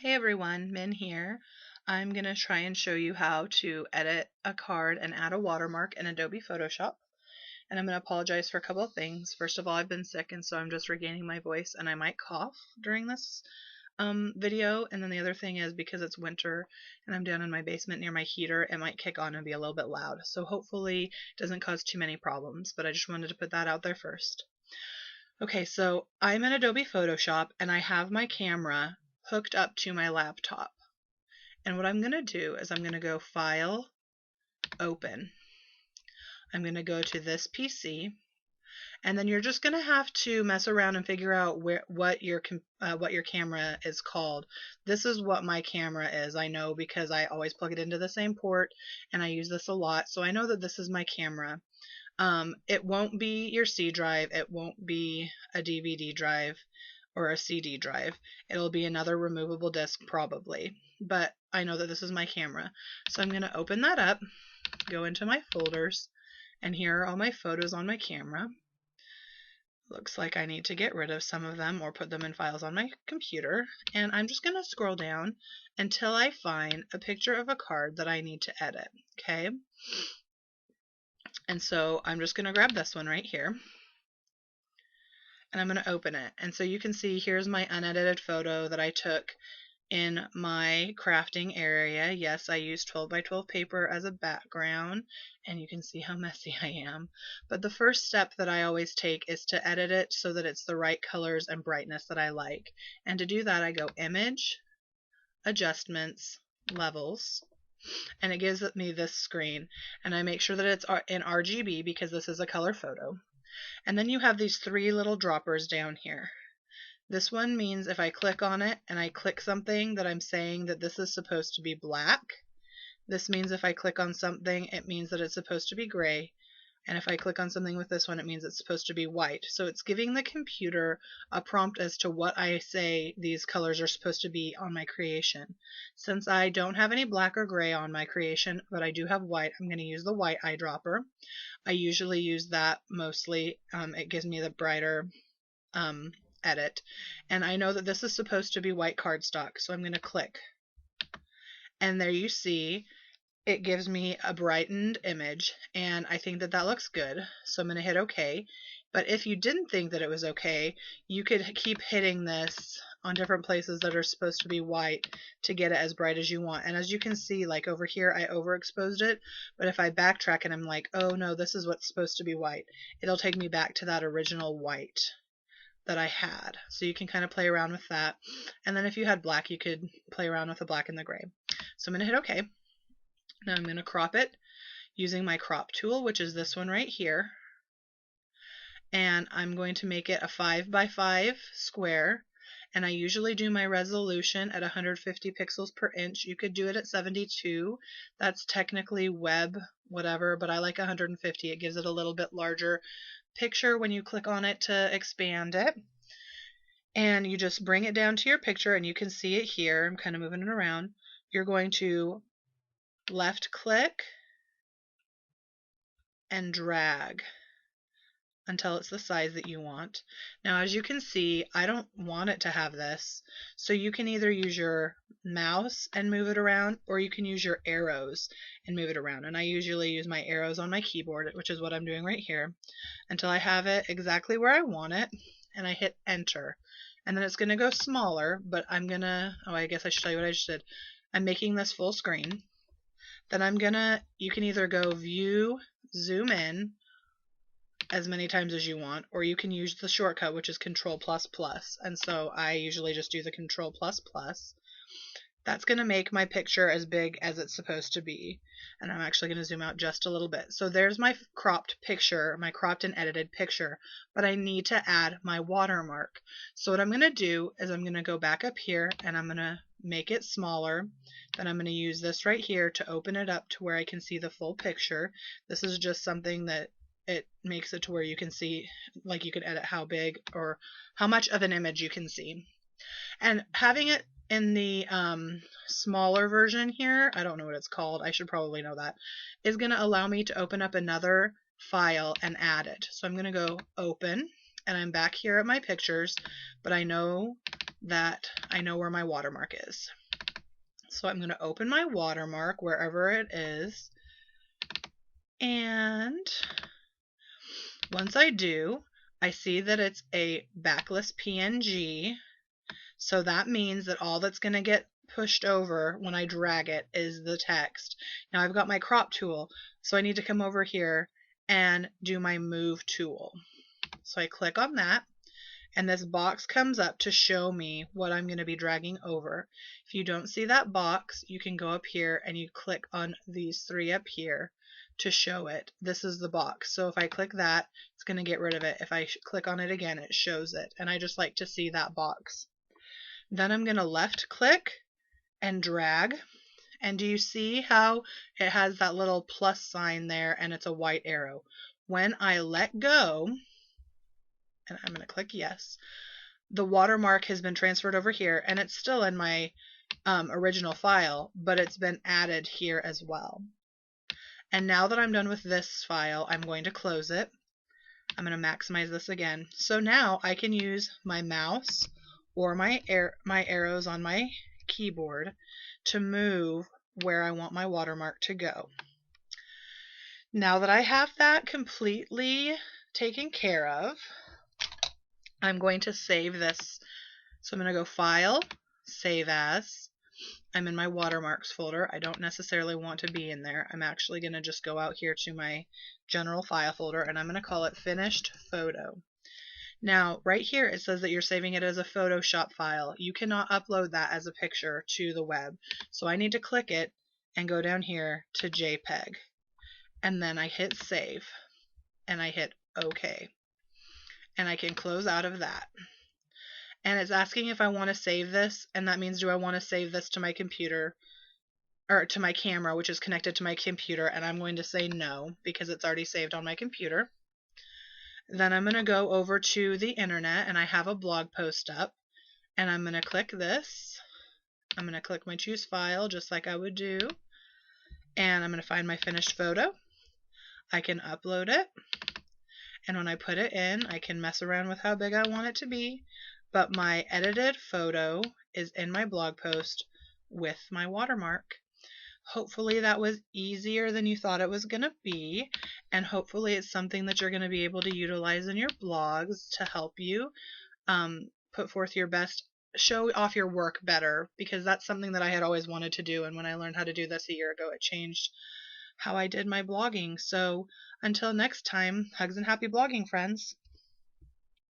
Hey everyone, Min here. I'm going to try and show you how to edit a card and add a watermark in Adobe Photoshop. And I'm going to apologize for a couple of things. First of all, I've been sick and so I'm just regaining my voice and I might cough during this video. And then the other thing is because it's winter and I'm down in my basement near my heater, it might kick on and be a little bit loud. So hopefully it doesn't cause too many problems, but I just wanted to put that out there first. Okay, so I'm in Adobe Photoshop and I have my camera hooked up to my laptop. And what I'm going to do is I'm going to go File, Open. I'm going to go to this PC, and then you're just going to have to mess around and figure out what your camera is called. This is what my camera is. I know because I always plug it into the same port, and I use this a lot, so I know that this is my camera. It won't be your C drive. It won't be a DVD drive or a CD drive. It'll be another removable disc probably, but I know that this is my camera. So I'm going to open that up, go into my folders, and here are all my photos on my camera. Looks like I need to get rid of some of them or put them in files on my computer, and I'm just going to scroll down until I find a picture of a card that I need to edit, okay? And so I'm just going to grab this one right here. And I'm going to open it. And so you can see here's my unedited photo that I took in my crafting area. Yes, I used 12 by 12 paper as a background, and you can see how messy I am. But the first step that I always take is to edit it so that it's the right colors and brightness that I like. And to do that, I go Image, Adjustments, Levels, and it gives me this screen. And I make sure that it's in RGB because this is a color photo. And then you have these three little droppers down here. This one means if I click on it and I click something that I'm saying that this is supposed to be black. This means if I click on something, it means that it's supposed to be gray. And if I click on something with this one, it means it's supposed to be white. So it's giving the computer a prompt as to what I say these colors are supposed to be on my creation. Since I don't have any black or gray on my creation, but I do have white, I'm going to use the white eyedropper. I usually use that mostly. It gives me the brighter edit. And I know that this is supposed to be white cardstock, so I'm going to click. And there you see it gives me a brightened image, and I think that that looks good, so I'm going to hit OK. But if you didn't think that it was okay, you could keep hitting this on different places that are supposed to be white to get it as bright as you want. And as you can see, like over here, I overexposed it, but if I backtrack and I'm like, oh no, this is what's supposed to be white, it'll take me back to that original white that I had. So you can kind of play around with that. And then if you had black, you could play around with the black and the gray. So I'm going to hit OK. Now I'm going to crop it using my crop tool, which is this one right here. And I'm going to make it a 5 by 5 square. And I usually do my resolution at 150 pixels per inch. You could do it at 72. That's technically web, whatever, but I like 150. It gives it a little bit larger picture when you click on it to expand it. And you just bring it down to your picture, and you can see it here. I'm kind of moving it around. You're going to left click and drag until it's the size that you want. Now, as you can see, I don't want it to have this, so you can either use your mouse and move it around, or you can use your arrows and move it around. And I usually use my arrows on my keyboard, which is what I'm doing right here, until I have it exactly where I want it, and I hit enter. And then it's going to go smaller, but I'm going to, oh, I guess I should tell you what I just did. I'm making this full screen. Then you can either go view, zoom in as many times as you want, or you can use the shortcut, which is Control++. And so I usually just do the Control++. That's going to make my picture as big as it's supposed to be. And I'm actually going to zoom out just a little bit. So there's my cropped picture, my cropped and edited picture, but I need to add my watermark. So what I'm going to do is I'm going to go back up here and I'm going to make it smaller. Then I'm going to use this right here to open it up to where I can see the full picture. This is just something that it makes it to where you can see, like you can edit how big or how much of an image you can see. And having it in the smaller version here, I don't know what it's called, I should probably know that, is going to allow me to open up another file and add it. So I'm going to go open, and I'm back here at my pictures, but I know that I know where my watermark is. So I'm going to open my watermark wherever it is. And once I do, I see that it's a backless PNG. So that means that all that's going to get pushed over when I drag it is the text. Now I've got my crop tool, so I need to come over here and do my move tool. So I click on that, and this box comes up to show me what I'm going to be dragging over. If you don't see that box, you can go up here and you click on these three up here to show it. This is the box. So if I click that, it's going to get rid of it. If I click on it again, it shows it. And I just like to see that box. Then I'm going to left click and drag. And do you see how it has that little plus sign there and it's a white arrow? When I let go, and I'm going to click yes, the watermark has been transferred over here, and it's still in my original file, but it's been added here as well. And now that I'm done with this file, I'm going to close it. I'm going to maximize this again. So now I can use my mouse or my arrows on my keyboard to move where I want my watermark to go. Now that I have that completely taken care of, I'm going to save this. So I'm going to go File, Save As. I'm in my Watermarks folder. I don't necessarily want to be in there. I'm actually going to just go out here to my General File folder, and I'm going to call it Finished Photo. Now, right here it says that you're saving it as a Photoshop file. You cannot upload that as a picture to the web. So I need to click it and go down here to JPEG. And then I hit Save, and I hit OK. And I can close out of that. And it's asking if I want to save this, and that means do I want to save this to my computer, or to my camera, which is connected to my computer, and I'm going to say no, because it's already saved on my computer. Then I'm going to go over to the internet, and I have a blog post up, and I'm going to click this. I'm going to click my choose file, just like I would do, and I'm going to find my finished photo. I can upload it, and when I put it in, I can mess around with how big I want it to be, but my edited photo is in my blog post with my watermark. Hopefully that was easier than you thought it was going to be, and hopefully it's something that you're going to be able to utilize in your blogs to help you put forth your best, show off your work better, because that's something that I had always wanted to do, and when I learned how to do this a year ago, it changed how I did my blogging. So until next time, hugs and happy blogging, friends.